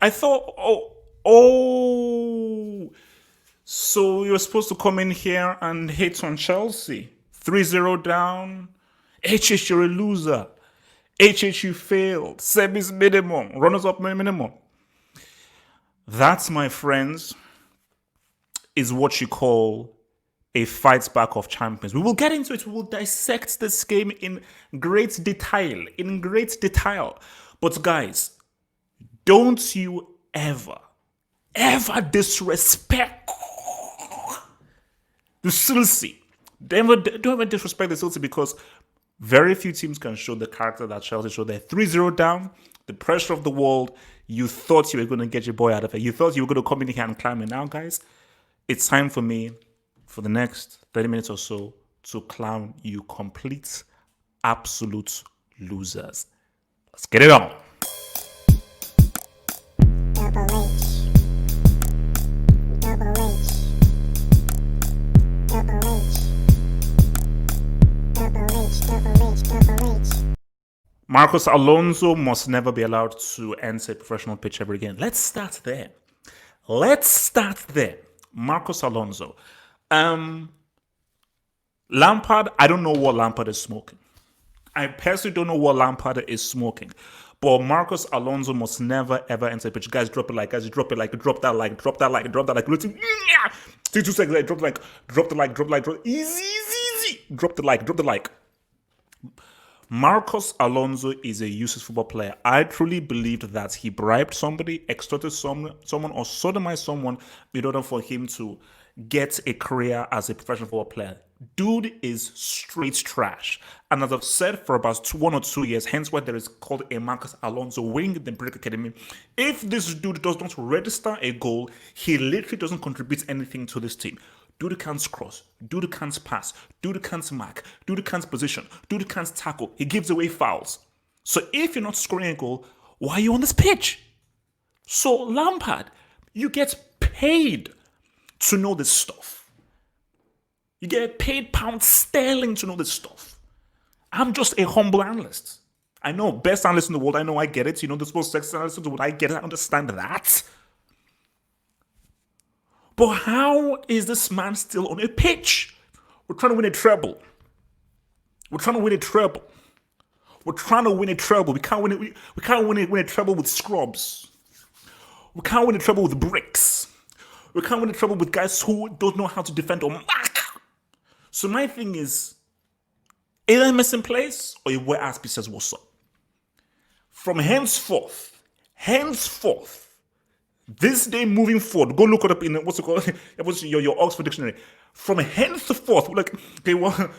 I thought, oh, so you're supposed to come in here and hate on Chelsea. 3-0 down. HH, you're a loser. HH, you failed. Semis minimum. Runners up minimum. That, my friends, is what you call a fight back of champions. We will get into it. We will dissect this game in great detail. In great detail. But guys, don't you ever disrespect the Chelsea. Don't ever disrespect the Chelsea because very few teams can show the character that Chelsea showed. They're 3-0 down, the pressure of the world. You thought you were going to get your boy out of it. You thought you were going to come in here and climb it. Now, guys, it's time for me for the next 30 minutes or so to clown you complete, absolute losers. Let's get it on. Double H. Double H. Double H. Double H. Double H. Double H. Marcos Alonso must never be allowed to enter a professional pitch ever again. Let's start there. Marcos Alonso. Lampard, I don't know what Lampard is smoking. I personally don't know what Lampard is smoking. But Marcos Alonso must never ever enter a pitch. Guys, drop it like, guys, drop it like, drop that like, drop that like, drop that like. Take 2 seconds, like, drop the like, drop the like, drop the like, drop, easy. Drop the like, drop the like. Marcos Alonso is a useless football player. I truly believed that he bribed somebody, extorted someone, or sodomized someone in order for him to get a career as a professional football player. Dude is straight trash. And as I've said for about 1 or 2 years, hence why there is called a Marcos Alonso wing in the British Academy. If this dude does not register a goal, he literally doesn't contribute anything to this team. Dude can't cross. Dude can't pass. Dude can't mark. Dude can't position. Dude can't tackle. He gives away fouls. So if you're not scoring a goal, why are you on this pitch? So Lampard, you get paid to know this stuff. You get paid pounds sterling to know this stuff. I'm just a humble analyst. I know, best analyst in the world. I know, I get it. You know, the most sexy analyst in the world. I get it. I understand that. But how is this man still on a pitch? We're trying to win a treble. We can't win a treble. We can't win a treble with scrubs. We can't win a treble with bricks. We can't win a treble with guys who don't know how to defend or mark. So my thing is, either missing place or your boy Aspie says what's up. From henceforth, this day moving forward, go look it up in what's it called? What's your Oxford dictionary. From henceforth, like, okay, well,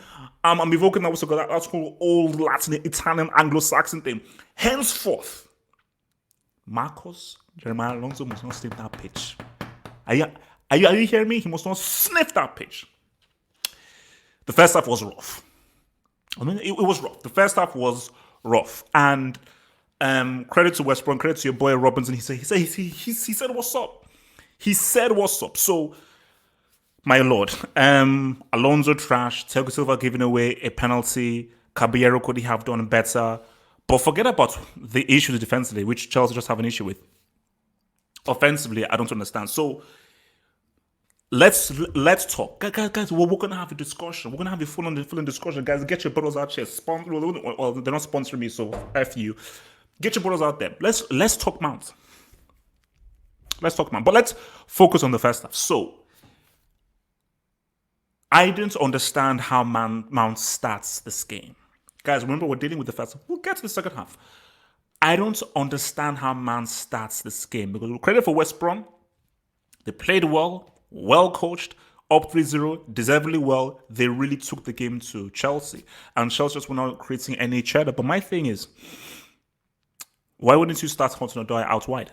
I'm evoking that what's it called? That's called old Latin, Italian, Anglo-Saxon thing. Henceforth, Marcos Jeremiah Alonso must not sniff that pitch. Are you hearing me? He must not sniff that pitch. The first half was rough. I mean, it was rough. The first half was rough, and credit to West Brom, credit to your boy Robinson. He said what's up. He said what's up. So, my lord, Alonso trash. Thiago Silva giving away a penalty. Caballero could he have done better? But forget about the issues defensively, which Chelsea just have an issue with. Offensively, I don't understand. So let's talk, guys. We're gonna have a discussion. We're gonna have a full-on discussion, guys. Get your bottles out here. Well, they're not sponsoring me, so f you. Get your bottles out there. Let's talk Mount. But let's focus on the first half. So I didn't understand how Mount starts this game, guys. Remember, we're dealing with the first half. We'll get to the second half. I don't understand how Mount starts this game because credit for West Brom. They played well coached, up 3-0, deservedly well. They really took the game to Chelsea. And Chelsea just were not creating any cheddar. But my thing is, why wouldn't you start Hudson-Odoi out wide?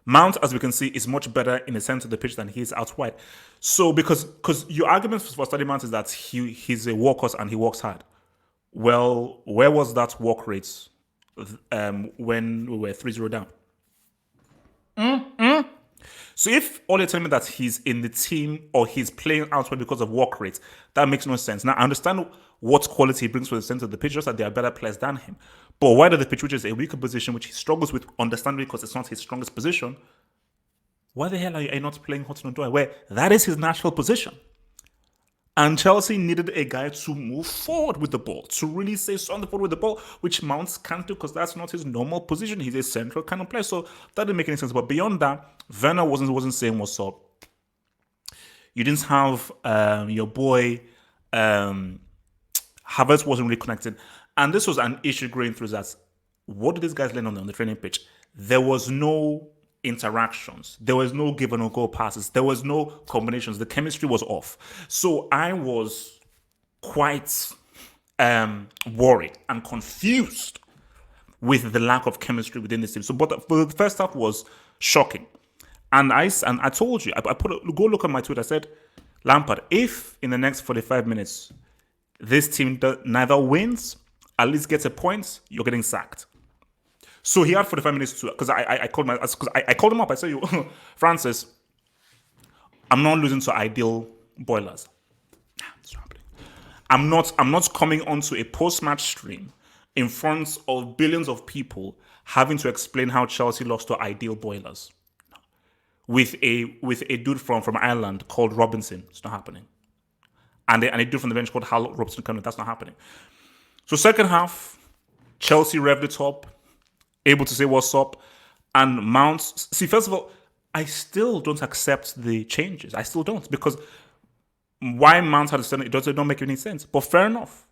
Mount, as we can see, is much better in the center of the pitch than he is out wide. So, because your argument for starting Mount is that he's a workhorse and he works hard. Well, where was that work rate when we were 3-0 down? So if all you're telling me that he's in the team or he's playing elsewhere because of work rate, that makes no sense. Now I understand what quality he brings to the center of the pitch, just that they are better players than him. But why do the pitch, which is a weaker position, which he struggles with, understandably because it's not his strongest position, why the hell are you not playing Hudson-Odoi, where that is his natural position? And Chelsea needed a guy to move forward with the ball, to really say something forward with the ball, which Mount can't do because that's not his normal position. He's a central kind of player, so that didn't make any sense. But beyond that, Werner wasn't saying what's up. You didn't have your boy Havertz wasn't really connected, and this was an issue going through. That what did these guys learn on the training pitch? There was no interactions. There was no give and go passes. There was no combinations. The chemistry was off. So I was quite worried and confused with the lack of chemistry within this team. So, but the first half was shocking. And I told you, go look at my tweet. I said, Lampard, if in the next 45 minutes this team neither wins, at least gets a point, you're getting sacked. So he had 45 minutes to, because I called him up. I said, Francis, I'm not losing to ideal boilers. I'm not coming onto a post-match stream in front of billions of people having to explain how Chelsea lost to ideal boilers. With a dude from Ireland called Robinson. It's not happening. And a dude from the bench called Hal Robinson. That's not happening. So second half, Chelsea revved it up, able to say what's up, and Mount. See, first of all, I still don't accept the changes. I still don't, because why Mount had a certain, it don't make any sense. But fair enough.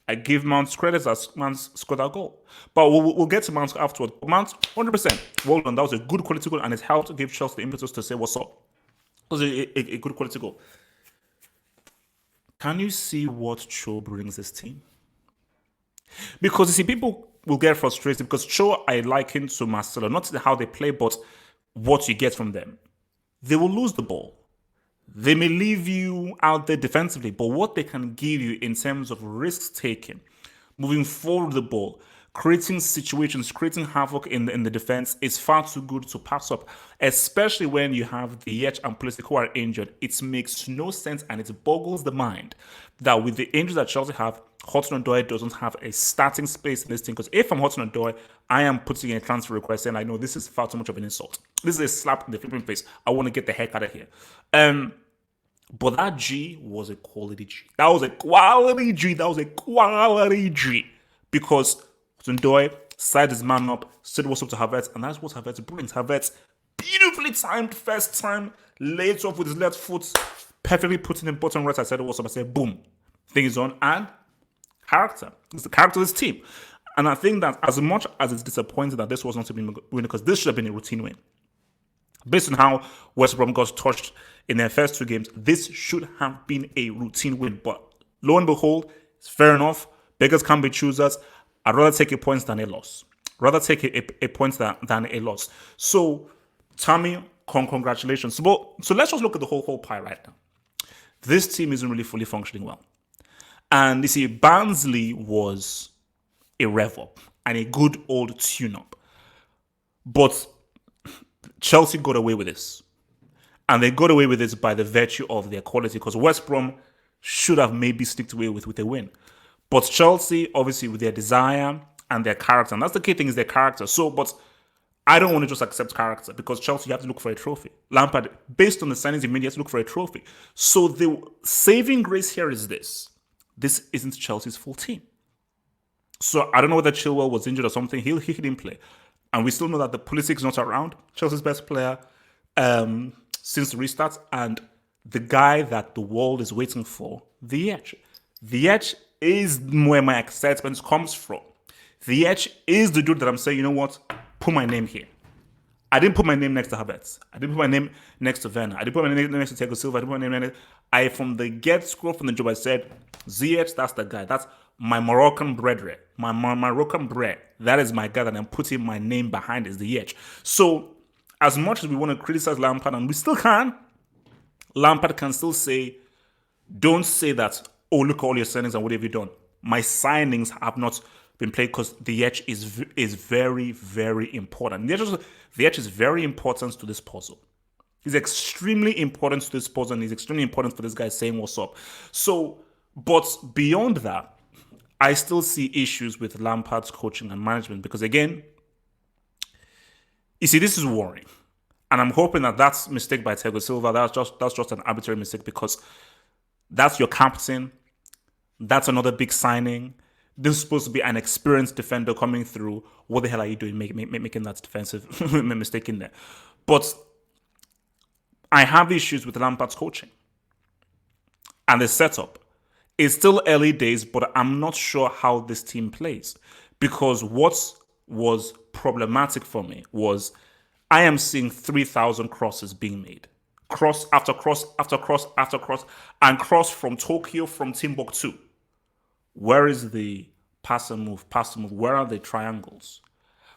I give Mount credit as Mount scored that goal. But we'll get to Mount afterwards. Mount, 100%. Well done. That was a good quality goal, and it helped give Chelsea the impetus to say what's up. It was a good quality goal. Can you see what Cho brings this team? Because you see, people will get frustrated because Cho I liken to Marcelo, not how they play, but what you get from them. They will lose the ball. They may leave you out there defensively, but what they can give you in terms of risk taking, moving forward the ball, creating situations, creating havoc in the defense is far too good to pass up, especially when you have the Ziyech and Pulisic who are injured. It makes no sense, and it boggles the mind that with the injuries that Chelsea have, Hudson-Odoi doesn't have a starting space in this team. Because if I'm Hudson-Odoi, I am putting in a transfer request and I know this is far too much of an insult. This is a slap in the flipping face. I want to get the heck out of here. But that G was a quality G. That was a quality G. Because Hudson-Odoi side his man up, said what's up to Havertz, and that's what Havertz brings. Havertz, beautifully timed first time, laid off with his left foot, perfectly putting in bottom right. I said what's up. I said boom, thing is on, and character. It's the character of this team. And I think that as much as it's disappointing that this was not to be win, because this should have been a routine win. Based on how West Brom got touched in their first two games, this should have been a routine win. But lo and behold, it's fair enough. Beggars can't be choosers. I'd rather take a point than a loss. Rather take a point than a loss. So, Tammy, congratulations. So let's just look at the whole pie right now. This team isn't really fully functioning well. And you see, Barnsley was a rev up and a good old tune up. But Chelsea got away with this. And they got away with this by the virtue of their quality, because West Brom should have maybe sneaked away with a win. But Chelsea, obviously, with their desire and their character, and that's the key thing, is their character. So, but I don't want to just accept character, because Chelsea, you have to look for a trophy. Lampard, based on the signings he made, you have to look for a trophy. So the saving grace here is this. This isn't Chelsea's full team. So I don't know whether Chilwell was injured or something. He didn't play. And we still know that the Pulisic is not around. Chelsea's best player since the restart. And the guy that the world is waiting for, the Edge. The Edge is where my excitement comes from. The Edge is the dude that I'm saying, you know what? Put my name here. I didn't put my name next to Havertz. I didn't put my name next to Werner. I didn't put my name next to Thiago Silva. I didn't put my name next. From the get-go, from the job, I said, Ziyech, that's the guy. That's my Moroccan brethren. My Moroccan bread. That is my guy that I'm putting my name behind, is the Ziyech. So, as much as we want to criticize Lampard, and we still can, Lampard can still say, don't say that, oh, look at all your signings and what have you done. My signings have not been played, because the edge is very, very important. The edge is very important to this puzzle. It's extremely important to this person, and it's extremely important for this guy saying what's up. So, but beyond that, I still see issues with Lampard's coaching and management because, again, you see, this is worrying. And I'm hoping that that's mistake by Thiago Silva. That's just an arbitrary mistake because that's your captain. That's another big signing. This is supposed to be an experienced defender coming through. What the hell are you doing making that defensive mistake in there? But I have issues with Lampard's coaching and the setup. It's still early days, but I'm not sure how this team plays because what was problematic for me was I am seeing 3,000 crosses being made. Cross after cross after cross after cross, and cross from Tokyo, from Timbuktu. Where is the pass and move, pass and move? Where are the triangles?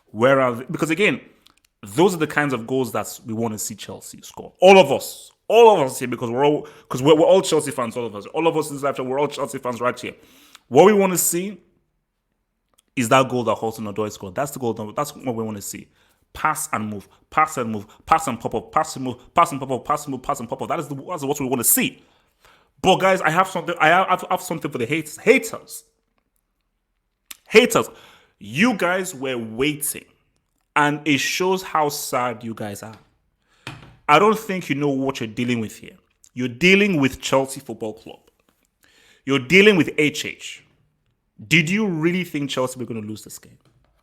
Where are they? Because again, those are the kinds of goals that we want to see Chelsea score. All of us here, because we're all Chelsea fans. All of us in this lifetime, we're all Chelsea fans right here. What we want to see is that goal that Hudson-Odoi scored. That's the goal. That's what we want to see. Pass and move, pass and move, pass and pop up, pass and move, pass and pop up, pass and move, pass and pop up. That's what we want to see. But guys, I have something. I have something for the haters. You guys were waiting, and it shows how sad you guys are. I don't think you know what you're dealing with here. You're dealing with Chelsea Football Club. You're dealing with HH. Did you really think Chelsea were going to lose this game?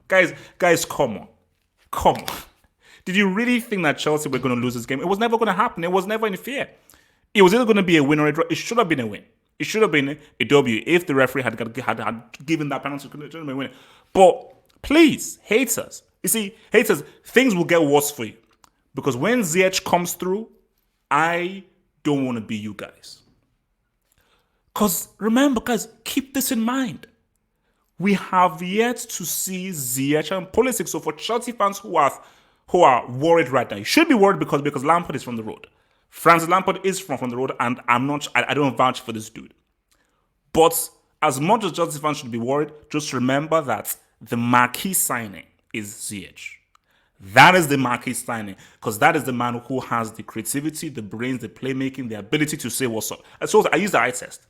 Guys, come on. Did you really think that Chelsea were going to lose this game? It was never going to happen. It was never in fear. It was either going to be a win or a draw. It should have been a win. It should have been a W if the referee had given that penalty. It should have been a win. But please, haters. You see, haters, things will get worse for you. Because when Ziyech comes through, I don't want to be you guys. Because remember, guys, keep this in mind. We have yet to see Ziyech and Pulisic. So for Chelsea fans who are worried right now, you should be worried because Lampard is from the road. Franz Lampard is from the road, and I don't vouch for this dude. But as much as Chelsea fans should be worried, just remember that the marquee signing is Ziyech. That is the marquee signing, because that is the man who has the creativity, the brains, the playmaking, the ability to say what's up. And so I use the eye test.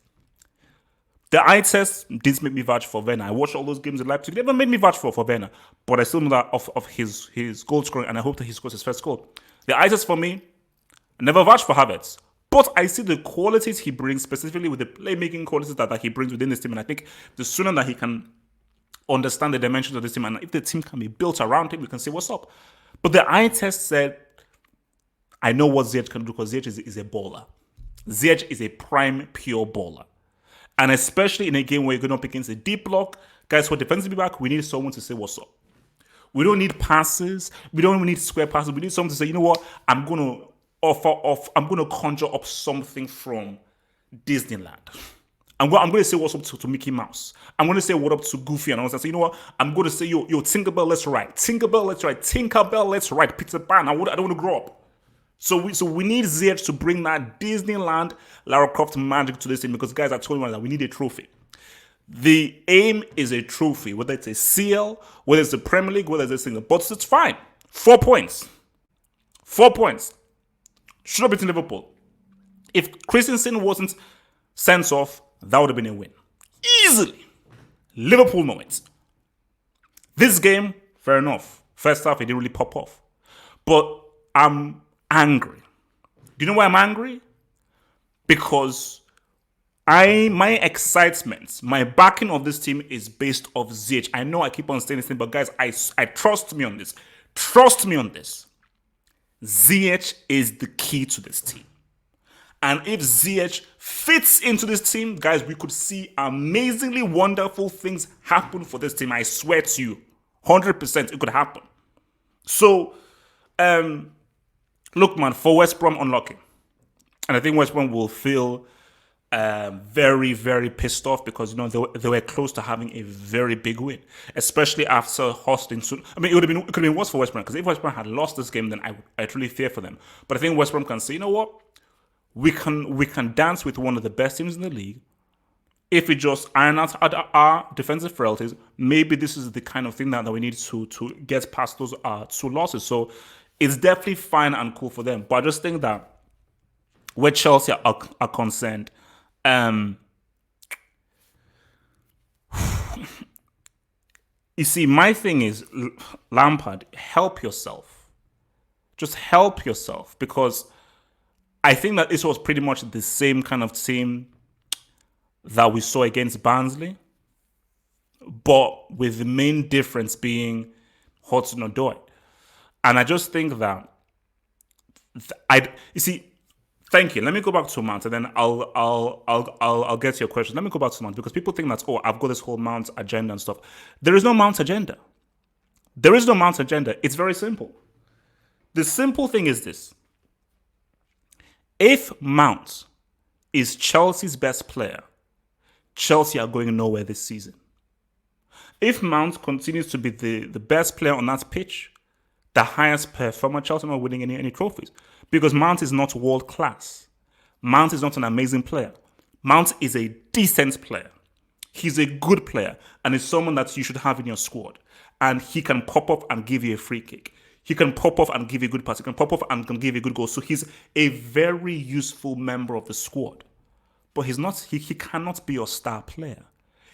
The eye test didn't make me vouch for Werner. I watched all those games in Leipzig. It never made me vouch for Werner. But I still know that of his goal scoring, and I hope that he scores his first goal. The eye test for me, I never vouched for Havertz. But I see the qualities he brings, specifically with the playmaking qualities that he brings within this team. And I think the sooner that he can understand the dimensions of this team, and if the team can be built around him, we can say what's up. But the eye test said, I know what Ziyech can do, because Ziyech is a baller. Ziyech is a prime, pure baller. And especially in a game where you're going up against a deep block, guys, for defensive back, we need someone to say what's up. We don't need passes. We don't need square passes. We need someone to say, you know what, I'm going to conjure up something from Disneyland. I'm going to say what's up to Mickey Mouse. I'm going to say what up to Goofy and all that. So you know what? I'm going to say, yo, Tinkerbell, let's write. Tinkerbell, let's write. Tinkerbell, let's write. Peter Pan. I don't want to grow up. So we need Ziyech to bring that Disneyland Lara Croft magic to this team, because guys, I told you that we need a trophy. The aim is a trophy, whether it's a CL, whether it's the Premier League, whether it's a single. But it's fine. 4 points. 4 points. Should have beaten Liverpool. If Christensen wasn't sent off, that would have been a win. Easily. Liverpool know it. This game, fair enough. First half, it didn't really pop off. But I'm angry. Do you know why I'm angry? Because my excitement, my backing of this team is based off Ziyech. I know I keep on saying this thing, but guys, I trust me on this. Trust me on this. Ziyech is the key to this team. And if Ziyech fits into this team, guys, we could see amazingly wonderful things happen for this team. I swear to you, 100% it could happen. So, look, man, for West Brom, unlucky. And I think West Brom will feel very, very pissed off, because, you know, they were close to having a very big win, especially after hosting soon. I mean, it could have been worse for West Brom, because if West Brom had lost this game, then I truly fear for them. But I think West Brom can say, you know what? We can dance with one of the best teams in the league. If we just iron out our defensive frailties, maybe this is the kind of thing that we need to get past those 2 losses. So it's definitely fine and cool for them. But I just think that where Chelsea are concerned, you see, my thing is, Lampard, help yourself. Just help yourself, because I think that this was pretty much the same kind of team that we saw against Barnsley, but with the main difference being Hudson-Odoi. And I just think that you see, thank you. Let me go back to Mount, and then I'll get to your question. Let me go back to Mount, because people think that, oh, I've got this whole Mount agenda and stuff. There is no Mount agenda. There is no Mount agenda. It's very simple. The simple thing is this: if Mount is Chelsea's best player, Chelsea are going nowhere this season. If Mount continues to be the best player on that pitch, the highest performer, Chelsea are not winning any trophies. Because Mount is not world class. Mount is not an amazing player. Mount is a decent player. He's a good player, and is someone that you should have in your squad. And he can pop up and give you a free kick. He can pop off and give you a good pass. He can pop off and can give you a good goal. So he's a very useful member of the squad. But he's not. He cannot be your star player.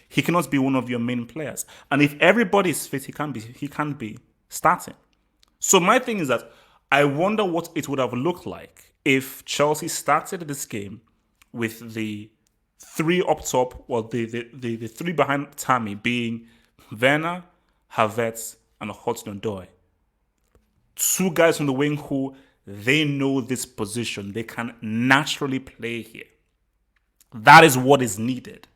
He cannot be one of your main players. And if everybody is fit, he can't be starting. So my thing is that I wonder what it would have looked like if Chelsea started this game with the three up top, well, the three behind Tammy being Werner, Havertz, and Hudson-Odoi. Two guys on the wing who they know this position. They can naturally play here. That is what is needed.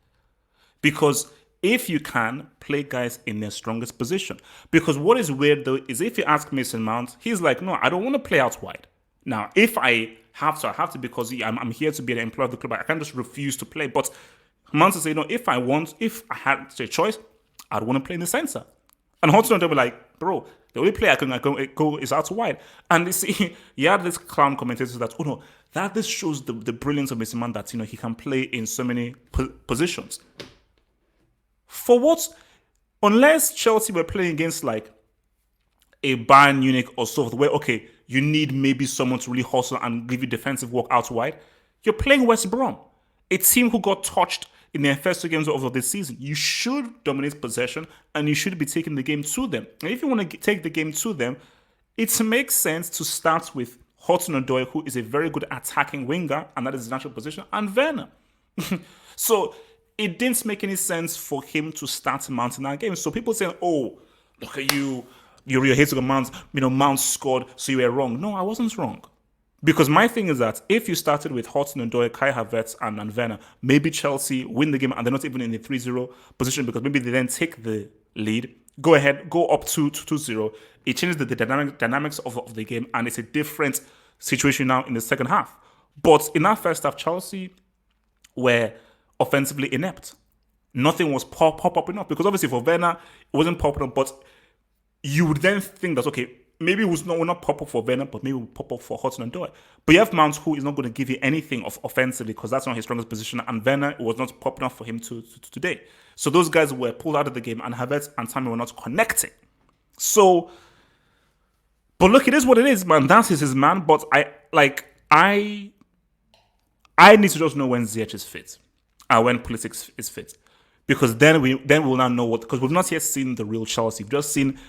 Because if you can, play guys in their strongest position. Because what is weird though is if you ask Mason Mount, he's like, no, I don't want to play out wide. Now, if I have to, I have to, because I'm here to be an employee of the club. I can't just refuse to play. But Mount is saying, no, if I had a choice, I'd want to play in the center. And Hudson will be like, bro, the only player I can go is out wide. And you see, you had this clown commentators that, oh no, that this shows the brilliance of Mason Mount, that, he can play in so many positions. For what? Unless Chelsea were playing against like a Bayern Munich or so, where, okay, you need maybe someone to really hustle and give you defensive work out wide, you're playing West Brom, a team who got touched in their first two games of this season. You should dominate possession, and you should be taking the game to them. And if you want to take the game to them, it makes sense to start with Hudson-Odoi, who is a very good attacking winger, and that is his natural position, and Werner. So it didn't make any sense for him to start Mount in that game. So people saying, oh, look at you, you're hating on Mount, Mount scored, so you were wrong. No, I wasn't wrong. Because my thing is that if you started with Hudson-Odoi, Kai Havertz, and Werner, maybe Chelsea win the game and they're not even in the 3-0 position, because maybe they then take the lead, go ahead, go up 2-0. It changes the dynamics of the game, and it's a different situation now in the second half. But in that first half, Chelsea were offensively inept. Nothing was popping up, because obviously for Werner, it wasn't popping up, but you would then think that, okay, maybe we'll not pop up for Werner, but maybe we'll pop up for Hudson-Odoi. But you have Mount, who is not going to give you anything offensively, because that's not his strongest position, and Werner was not popping up for him today. So those guys were pulled out of the game, and Havertz and Tammy were not connecting. So, but look, it is what it is, man. That is his man. But I need to just know when Ziyech is fit and when Pulisic is fit, because then we'll now know what, because we've not yet seen the real Chelsea. We've just seen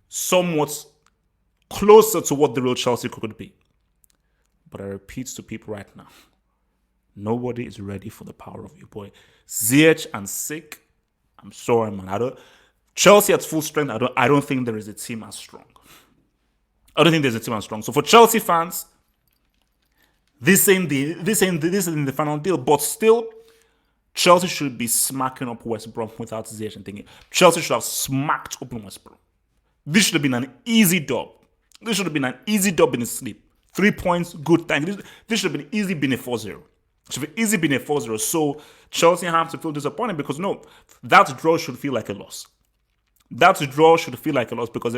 somewhat closer to what the real Chelsea could be. But I repeat to people right now, nobody is ready for the power of your boy. Ziyech and Sick, I'm sorry, man. Chelsea at full strength, I don't think there is a team as strong. I don't think there's a team as strong. So for Chelsea fans, this ain't the final deal. But still, Chelsea should be smacking up West Brom without Ziyech and thinking. Chelsea should have smacked open West Brom. This should have been an easy dub. This should have been an easy dub in his sleep. 3 points, good thank. This should have been easy been a 4-0. It should have easy been a 4-0. So Chelsea have to feel disappointed, because no, that draw should feel like a loss. That draw should feel like a loss, because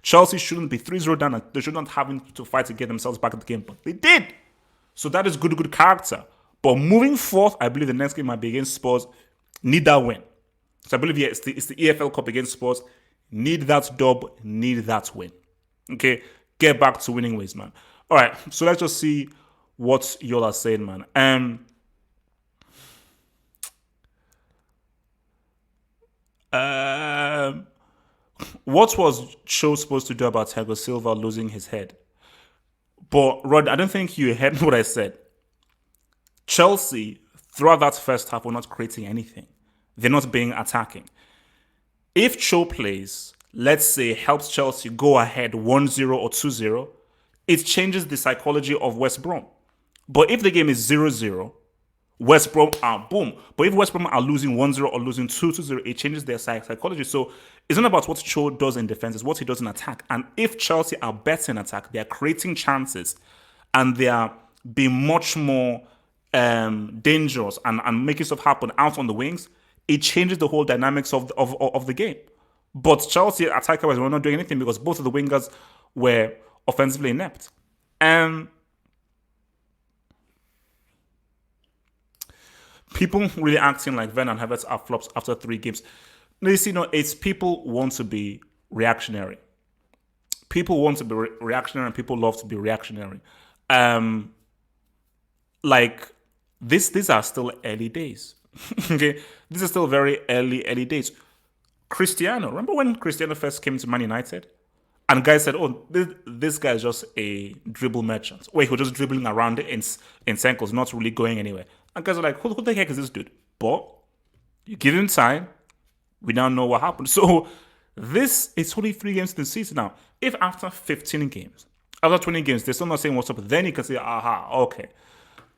Chelsea shouldn't be 3-0 down, and they should not having to fight to get themselves back at the game. But they did. So that is good character. But moving forth, I believe the next game might be against Spurs. Need that win. So I believe, yeah, it's the EFL Cup against Spurs. Need that dub, need that win. Okay? get back to winning ways, man. All right, so let's just see what y'all are saying, man. Um, what was Cho supposed to do about Thiago Silva losing his head? But Rod, I don't think you heard what I said. Chelsea, throughout that first half, were not creating anything. They're not being attacking. If Cho plays, let's say, helps Chelsea go ahead 1-0 or 2-0, it changes the psychology of West Brom. But if the game is 0-0, West Brom are boom. But if West Brom are losing 1-0 or losing 2-0, it changes their psychology. So it's not about what Cho does in defense, it's what he does in attack. And if Chelsea are better in attack, they are creating chances and they are being much more dangerous and making stuff happen out on the wings, it changes the whole dynamics of the game. But Chelsea attacker-wise were not doing anything because both of the wingers were offensively inept. People really acting like Werner and Havertz are flops after 3 games. No, you see, no, it's people want to be reactionary. People want to be reactionary and people love to be reactionary. Like, these are still early days. Okay, these are still very early days. Cristiano, remember when Cristiano first came to Man United? And guys said, oh, this guy is just a dribble merchant. Wait, he was just dribbling around in circles, not really going anywhere. And guys are like, who the heck is this dude? But you give him time, we now know what happened. So this is only 3 games in the season now. If after 15 games, after 20 games, they're still not saying what's up, then you can say, aha, okay.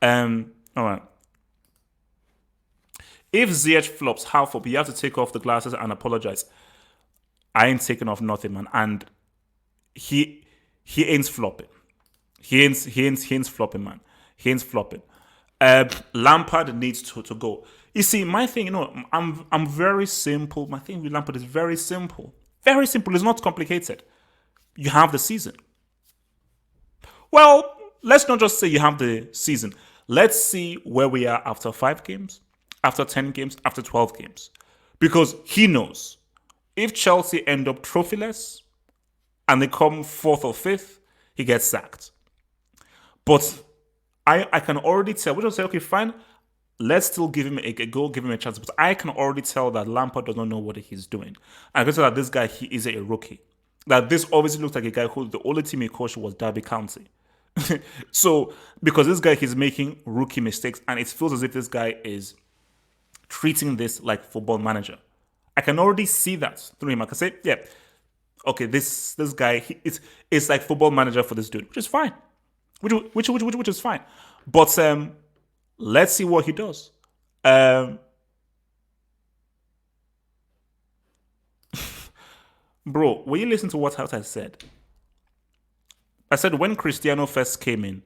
All right. If Ziyech flops, how for? You have to take off the glasses and apologize. I ain't taking off nothing, man. And he ain't flopping. He ain't flopping, man. He ain't flopping. Lampard needs to go. You see, my thing, I'm very simple. My thing with Lampard is very simple. Very simple. It's not complicated. You have the season. Well, let's not just say you have the season. Let's see where we are after 5 games, after 10 games, after 12 games. Because he knows if Chelsea end up trophyless and they come 4th or 5th, he gets sacked. But I can already tell, we don't say, okay, fine, let's still give him a go, give him a chance. But I can already tell that Lampard does not know what he's doing. I can tell that this guy, he is a rookie. That this obviously looks like a guy who the only team he coached was Derby County. So, because this guy, he's making rookie mistakes, and it feels as if this guy is treating this like football manager. I can already see that through him. I can say, yeah, okay, this guy, it's like football manager for this dude, which is fine. Which is fine. But let's see what he does. Bro, when you listen to what I said, I said when Cristiano first came in,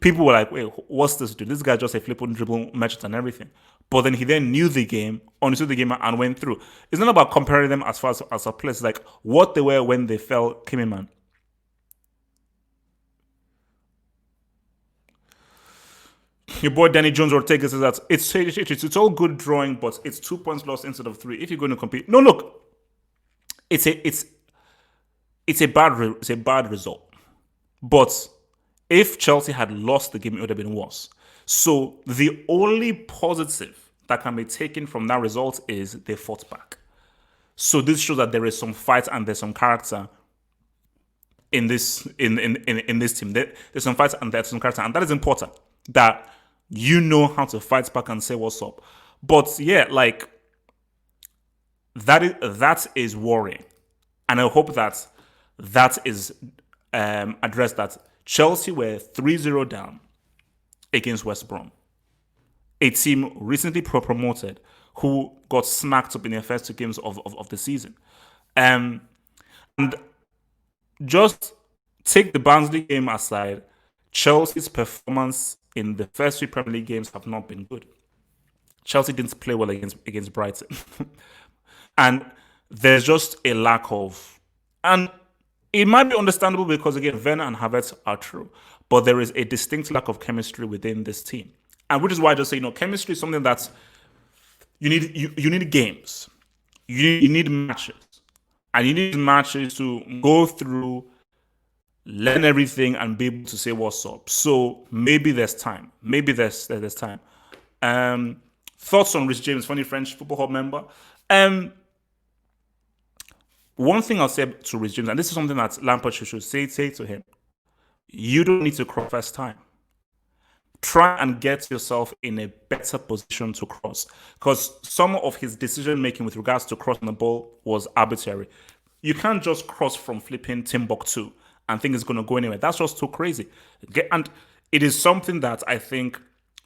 people were like, wait, what's this dude? This guy just a flipping dribble merchant and everything. But then he then knew the game, understood the game, and went through. It's not about comparing them as far as a place, like what they were when they came in, man. Your boy Danny Jones Ortega says that it's all good drawing, but it's 2 points lost instead of 3. If you're going to compete, no, look, it's a bad result. But if Chelsea had lost the game, it would have been worse. So the only positive that can be taken from that result is they fought back. So this shows that there is some fight and there's some character in this in this team. There's some fight and there's some character, and that is important. That you know how to fight back and say what's up. But yeah, like that is worrying, and I hope that is addressed. That Chelsea were 3-0 down against West Brom, a team recently promoted who got smacked up in their first 2 games of the season. And just take the Barnsley game aside, Chelsea's performance in the first 3 Premier League games have not been good. Chelsea didn't play well against Brighton. And there's just a lack of... And it might be understandable because, again, Werner and Havertz are true. But there is a distinct lack of chemistry within this team. And which is why I just say, chemistry is something that you need games. You need matches. And you need matches to go through learn everything, and be able to say what's up. So maybe there's time. Maybe there's time. Thoughts on Rich James, funny French Football Hub member? One thing I'll say to Rich James, and this is something that Lampard should say to him: you don't need to cross first time. Try and get yourself in a better position to cross, because some of his decision making with regards to crossing the ball was arbitrary. You can't just cross from flipping Timbuktu and think it's going to go anywhere. That's just too crazy. And it is something that I think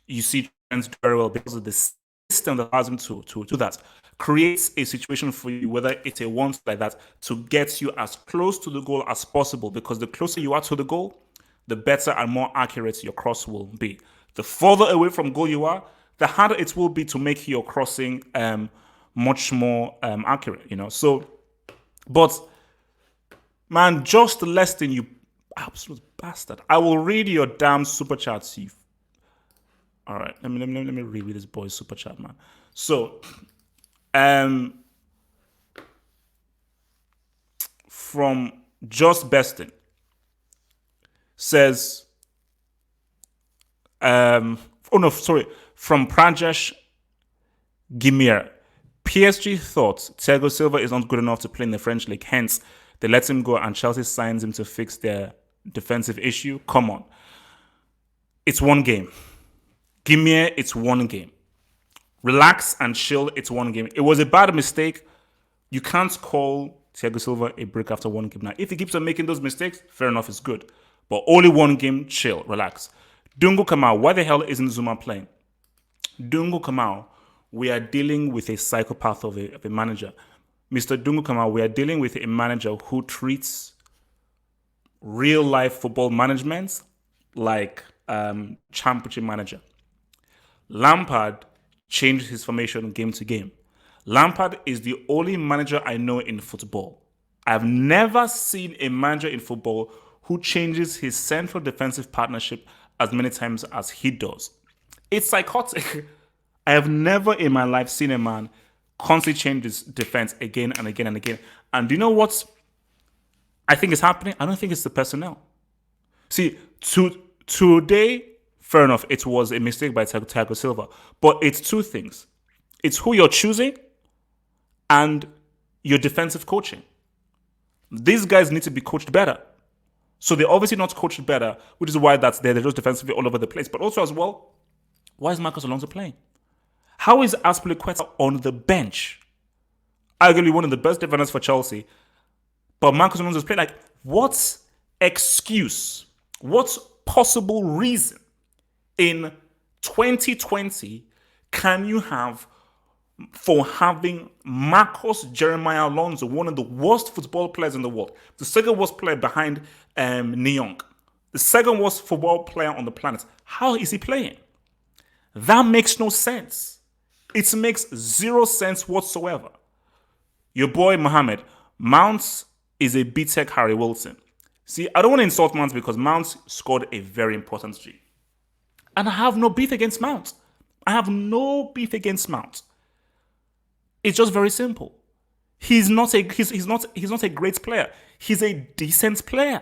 you see trends do very well, because of the system that allows him to do that. Creates a situation for you, whether it's a one like that, to get you as close to the goal as possible, because the closer you are to the goal, the better and more accurate your cross will be. The further away from goal you are, the harder it will be to make your crossing much more accurate, So, but man, just less than you absolute bastard. I will read your damn super chat, Steve. All right, let me read this boy's super chat, man. So, from Just Besting says, from Prajesh Gimir. PSG thought Thiago Silva is not good enough to play in the French league, hence they let him go and Chelsea signs him to fix their defensive issue. Come on. It's one game. Gimir, it's one game. Relax and chill, it's one game. It was a bad mistake. You can't call Thiago Silva a break after one game. Now, if he keeps on making those mistakes, fair enough, it's good. But only one game, chill, relax. Dungu Kamau, why the hell isn't Zuma playing? Dungu Kamau, we are dealing with a psychopath of a manager. Mr. Dungu Kamau, we are dealing with a manager who treats real life football management like championship manager. Lampard changed his formation game to game. Lampard is the only manager I know in football. I've never seen a manager in football who changes his central defensive partnership as many times as he does. It's psychotic. I have never in my life seen a man constantly change his defense again and again and again. And do you know what I think is happening? I don't think it's the personnel. See, today, fair enough, it was a mistake by Thiago Silva. But it's two things. It's who you're choosing and your defensive coaching. These guys need to be coached better. So they're obviously not coached better, which is why they're just defensively all over the place. But also as well, why is Marcos Alonso playing? How is Azpilicueta on the bench? Arguably one of the best defenders for Chelsea. But Marcos Alonso is playing. Like, what excuse, what possible reason in 2020 can you have for having Marcos Jeremiah Alonso, one of the worst football players in the world, the second worst player behind Nyong, the second worst football player on the planet? How is he playing? That makes no sense. It makes zero sense whatsoever. Your boy Mohammed, Mount is a B-Tech Harry Wilson. See, I don't want to insult Mount because Mount scored a very important G. And I have no beef against Mount. I have no beef against Mount. It's just very simple. He's not a great player. He's a decent player.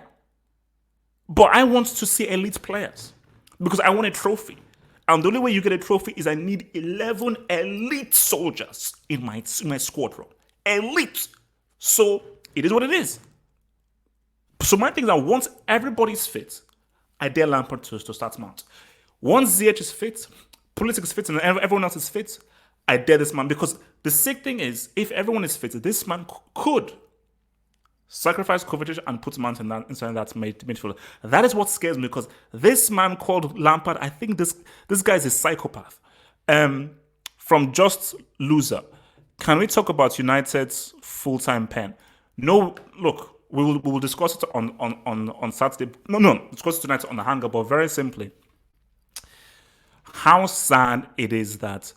But I want to see elite players because I want a trophy. And the only way you get a trophy is I need 11 elite soldiers in my squadron. Elite. So it is what it is. So my thing is that once everybody's fit, I dare Lampard to start Mount. Once ZH is fit, Pulisic is fit, and everyone else is fit, I dare this man. Because the sick thing is, if everyone is fit, this man could sacrifice Kovacic and put Mount inside that midfield. That is what scares me, because this man called Lampard, I think this guy is a psychopath. From Just Loser, can we talk about United's full-time pen? No, look, we will discuss it on Saturday. No, discuss it tonight on the hangar, but very simply, how sad it is that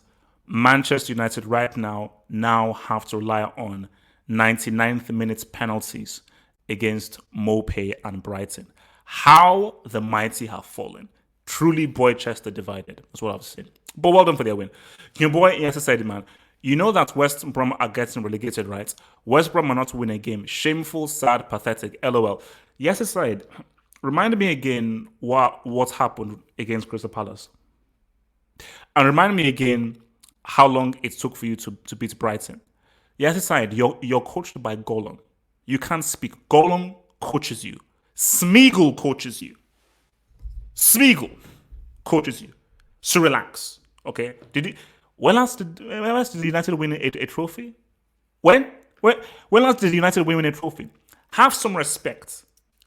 Manchester United right now have to rely on 99th minute penalties against Mopey and Brighton. How the mighty have fallen. Truly Boychester divided. That's what I've seen. But well done for their win. Your boy Yes said, man, you know that West Brom are getting relegated, right? West Brom are not winning a game. Shameful, sad, pathetic. LOL. Yes, aside, remind me again what happened against Crystal Palace. And remind me again how long it took for you to beat Brighton. Yes, aside, you're coached by Gollum. You can't speak. Gollum coaches you. Smeagol coaches you. Smeagol coaches you. So relax. Okay? When else did United win a trophy? When? When when last did United win a trophy? Have some respect.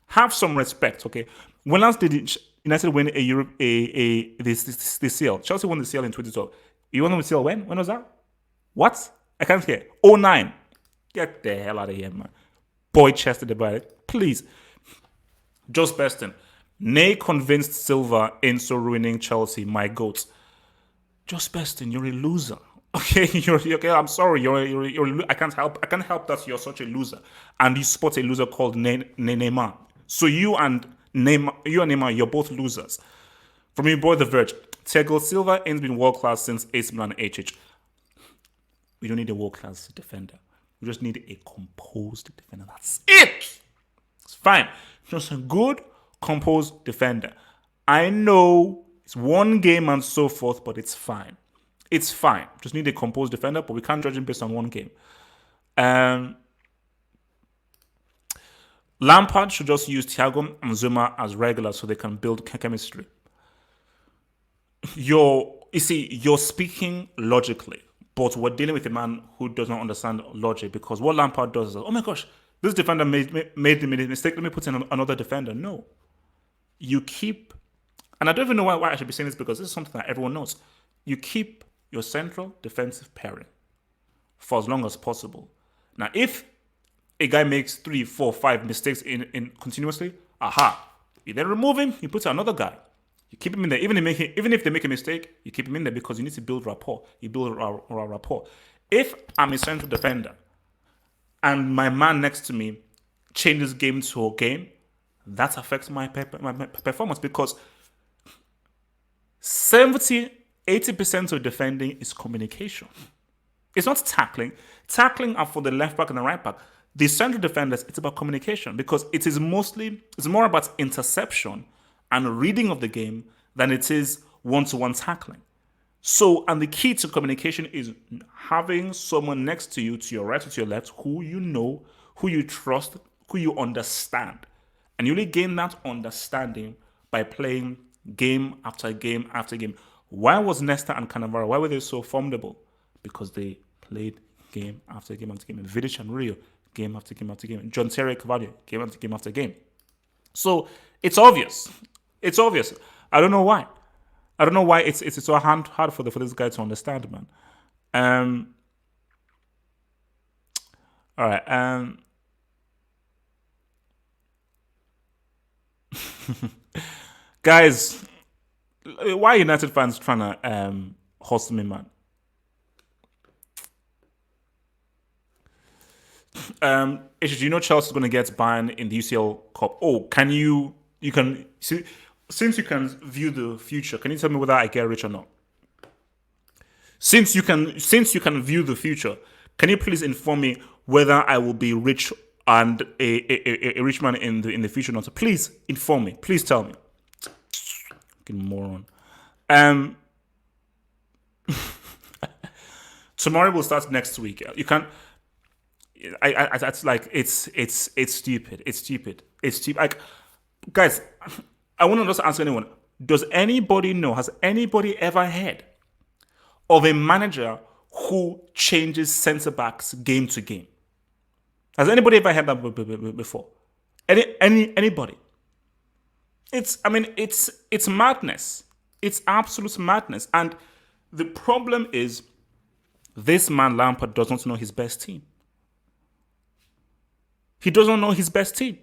Have some respect, okay? When last did United win a Europe the CL? Chelsea won the CL in 2012. You won the CL when? When was that? What? I can't hear. Oh 09. Get the hell out of here, man. Boy chested about it. Please. Just besting. Nay convinced Silva into ruining Chelsea, my goats. Just besting, you're a loser. Okay, you're okay. I'm sorry. I can't help that you're such a loser, and you support a loser called Neymar. So you and Neymar, you're both losers. From your boy The Verge, Thiago Silva ain't been world class since AC Milan HH. We don't need a world class defender. We just need a composed defender. That's it. It's fine. Just a good, composed defender. I know it's one game and so forth, but it's fine. It's fine. Just need a composed defender, but we can't judge him based on one game. Lampard should just use Thiago and Zuma as regular so they can build chemistry. You're speaking logically, but we're dealing with a man who does not understand logic, because what Lampard does is, oh my gosh, this defender made the mistake. Let me put in another defender. No. You keep, and I don't even know why I should be saying this, because this is something that everyone knows. You keep your central defensive pairing for as long as possible. Now, if a guy makes 3, 4, 5 mistakes in continuously, you then remove him, you put another guy. You keep him in there. Even if they make a mistake, you keep him in there, because you need to build rapport. You build rapport. If I'm a central defender and my man next to me changes game to a game, that affects my performance, because 80% of defending is communication. It's not tackling. Tackling are for the left back and the right back. The central defenders, it's about communication, because it's more about interception and reading of the game than it is one-to-one tackling. So, and the key to communication is having someone next to you, to your right or to your left, who you know, who you trust, who you understand. And you only gain that understanding by playing game after game after game. Why was Nesta and Cannavaro, why were they so formidable? Because they played game after game after game. Vidic and Rio, game after game after game. John Terry Cavallo, game after game after game. So it's obvious. It's obvious. I don't know why. I don't know why it's so hard for this guy to understand, man. All right. Guys, why are United fans trying to hustle me, man? Do you know Chelsea's going to get Bayern in the UCL Cup? Oh, can you can see, since you can view the future, can you tell me whether I get rich or not? Since you can view the future, can you please inform me whether I will be rich and a rich man in the future or not? Please inform me. Please tell me. Fucking moron. Tomorrow will start next week. You can't. It's like it's stupid. It's stupid. It's stupid. Like, guys, I want to just ask anyone: does anybody know? Has anybody ever heard of a manager who changes centre backs game to game? Has anybody ever heard that before? Anybody? It's madness. It's absolute madness. And the problem is, this man Lampard does not know his best team. He doesn't know his best team.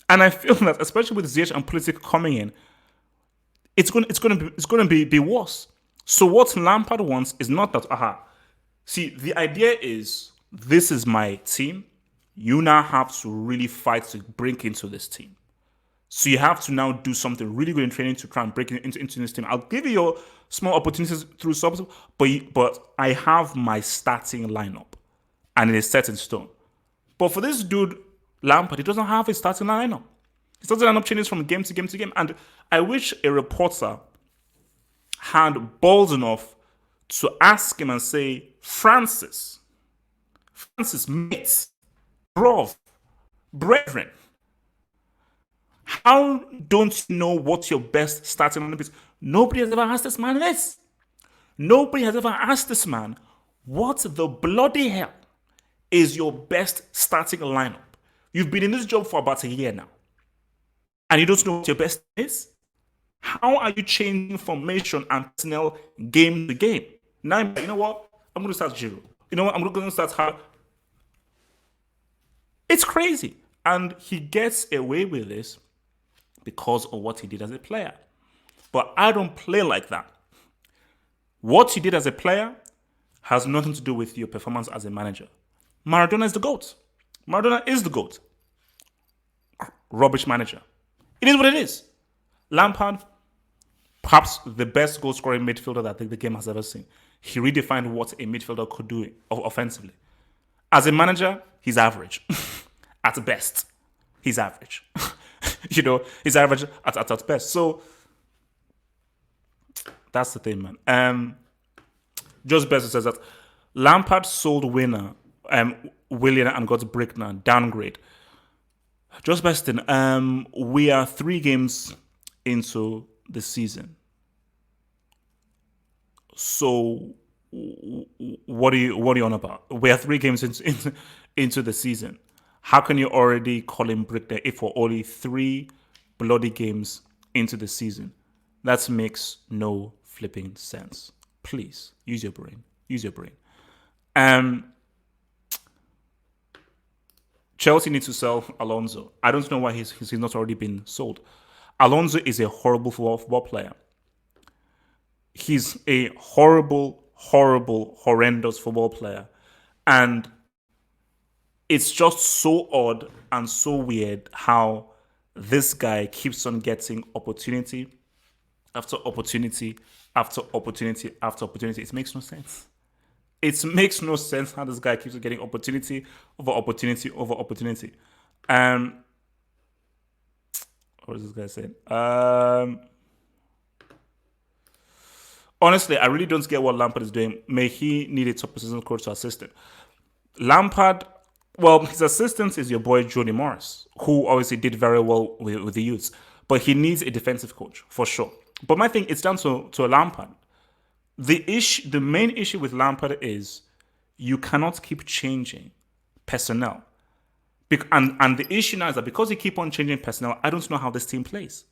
And I feel that, especially with Ziyech and Pulisic coming in, it's going to be worse. So what Lampard wants is not that, see, the idea is, this is my team. You now have to really fight to break into this team. So you have to now do something really good in training to try and break into this team. I'll give you your small opportunities through subs, but I have my starting lineup, and it is set in stone. But for this dude Lampard, he doesn't have a starting lineup. His starting lineup changes from game to game to game. And I wish a reporter had balls enough to ask him and say, Francis, mate, bro, brethren, how don't you know what your best starting lineup is? Nobody has ever asked this man this. Nobody has ever asked this man, what the bloody hell is your best starting lineup? You've been in this job for about a year now, and you don't know what your best is? How are you changing formation and personnel game to game? Now, you know what? I'm going to start zero. You know what? I'm going to start hard. It's crazy. And he gets away with this because of what he did as a player. But I don't play like that. What you did as a player has nothing to do with your performance as a manager. Maradona is the GOAT. Maradona is the GOAT. Rubbish manager. It is what it is. Lampard, perhaps the best goal-scoring midfielder that the game has ever seen. He redefined what a midfielder could do offensively. As a manager, he's average. At best, he's average. He's average at best. So that's the thing, man. Just Bezos says that Lampard sold winner, Willian and got Brickner, downgrade. Just Beston, we are 3 games into the season. So what are you on about? We are 3 games into the season. How can you already call him Brickner if we're only 3 bloody games into the season? That makes no flipping sense. Please use your brain. Use your brain. Chelsea needs to sell Alonso. I don't know why he's not already been sold. Alonso is a horrible football player. He's a horrible, horrendous football player. And it's just so odd and so weird how this guy keeps on getting opportunity after opportunity after opportunity after opportunity. It makes no sense. It makes no sense how this guy keeps getting opportunity over opportunity over opportunity. What is this guy saying? Honestly, I really don't get what Lampard is doing. May he need a top position coach to assist him. Lampard, well, his assistant is your boy Jody Morris, who obviously did very well with the youths. But he needs a defensive coach, for sure. But my thing, it's down to Lampard. The main issue with Lampard is you cannot keep changing personnel. And the issue now is that because you keep on changing personnel, I don't know how this team plays.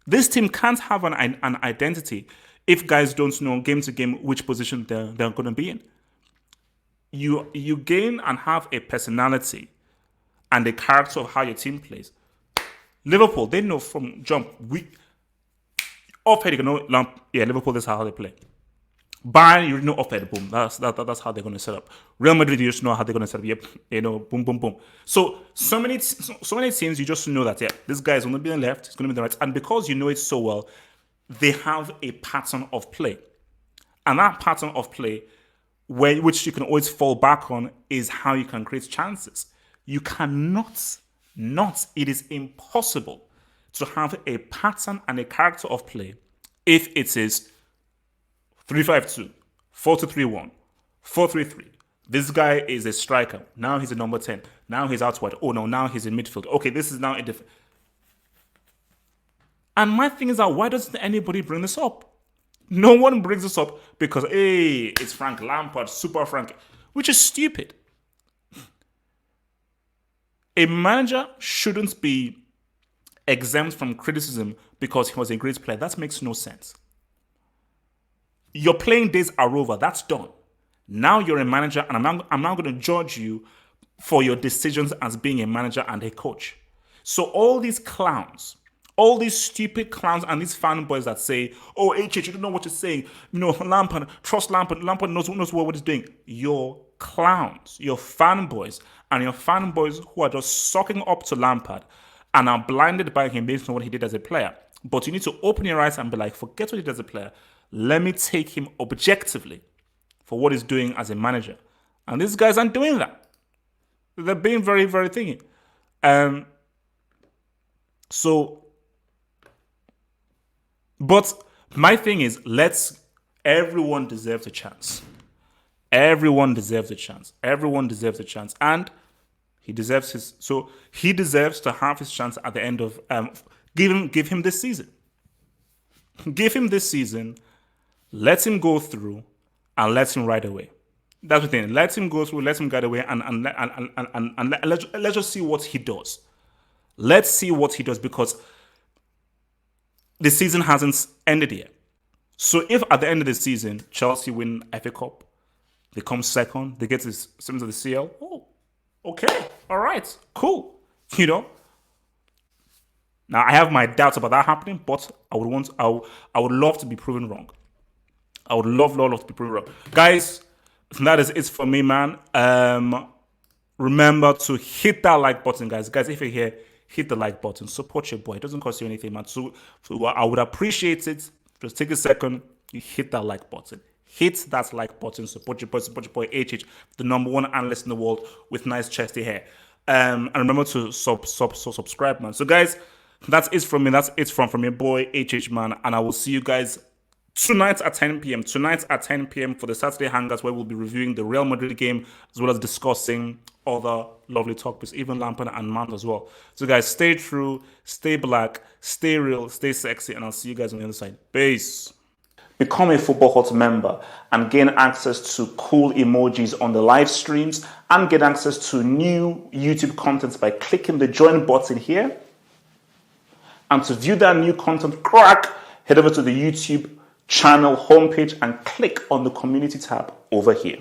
This team can't have an identity if guys don't know game to game which position they're going to be in. You gain and have a personality and a character of how your team plays. Liverpool, they know from jump. Offhead, you know, Liverpool, that's how they play. Bayern, you know, offhead, boom. That's how they're going to set up. Real Madrid, you just know how they're going to set up. Yep, boom, boom, boom. So many teams, you just know that, this guy is going to be on the left, he's going to be on the right. And because you know it so well, they have a pattern of play. And that pattern of play, which you can always fall back on, is how you can create chances. You cannot, it is impossible to have a pattern and a character of play if it is 3-5-2, 4-2-3-1, 4-3-3. This guy is a striker. Now he's a number 10. Now he's out wide. Oh no, now he's in midfield. Okay, this is now a different. And my thing is that why doesn't anybody bring this up? No one brings this up because, hey, it's Frank Lampard, Super Frank, which is stupid. A manager shouldn't be exempt from criticism because he was a great player. That makes no sense. Your playing days are over. That's done. Now you're a manager, and I'm now going to judge you for your decisions as being a manager and a coach. So all these clowns, all these stupid clowns and these fanboys that say, oh, HH, you don't know what you're saying. You know, Lampard, trust Lampard. Lampard knows what he's doing. You're clowns, you're fanboys, and you're fanboys who are just sucking up to Lampard and are blinded by him based on what he did as a player. But you need to open your eyes and be like, forget what he did as a player. Let me take him objectively for what he's doing as a manager. And these guys aren't doing that. They're being very, very thingy. Um, so, but my thing is, everyone deserves a chance. Everyone deserves a chance. Everyone deserves a chance. And he deserves he deserves to have his chance at the end of, give him this season. Give him this season, let him go through, and let him ride away. That's the thing. Let him go through, let him get away, and let's just see what he does. Let's see what he does, because the season hasn't ended yet. So if at the end of the season Chelsea win FA Cup, they come second, they get to semis of the CL. Oh, okay, all right, cool. You know. Now I have my doubts about that happening, but I would love to be proven wrong. I would love to be proven wrong, guys. That is it for me, man. Remember to hit that like button, guys. Guys, if you're here, hit the like button. Support your boy. It doesn't cost you anything, man. So I would appreciate it. Just take a second. You hit that like button. Hit that like button. Support your boy HH, the #1 analyst in the world with nice chesty hair. And remember to subscribe, man. So, guys, that's it from me. That's it from your boy HH, man. And I will see you guys tonight at 10 p.m. Tonight at 10 p.m. for the Saturday Hangouts, where we'll be reviewing the Real Madrid game as well as discussing other lovely topics, even Lampard and Mount as well. So, guys, stay true, stay black, stay real, stay sexy, and I'll see you guys on the other side. Peace. Become a Football Hut member and gain access to cool emojis on the live streams and get access to new YouTube content by clicking the join button here. And to view that new content, head over to the YouTube channel homepage and click on the community tab over here.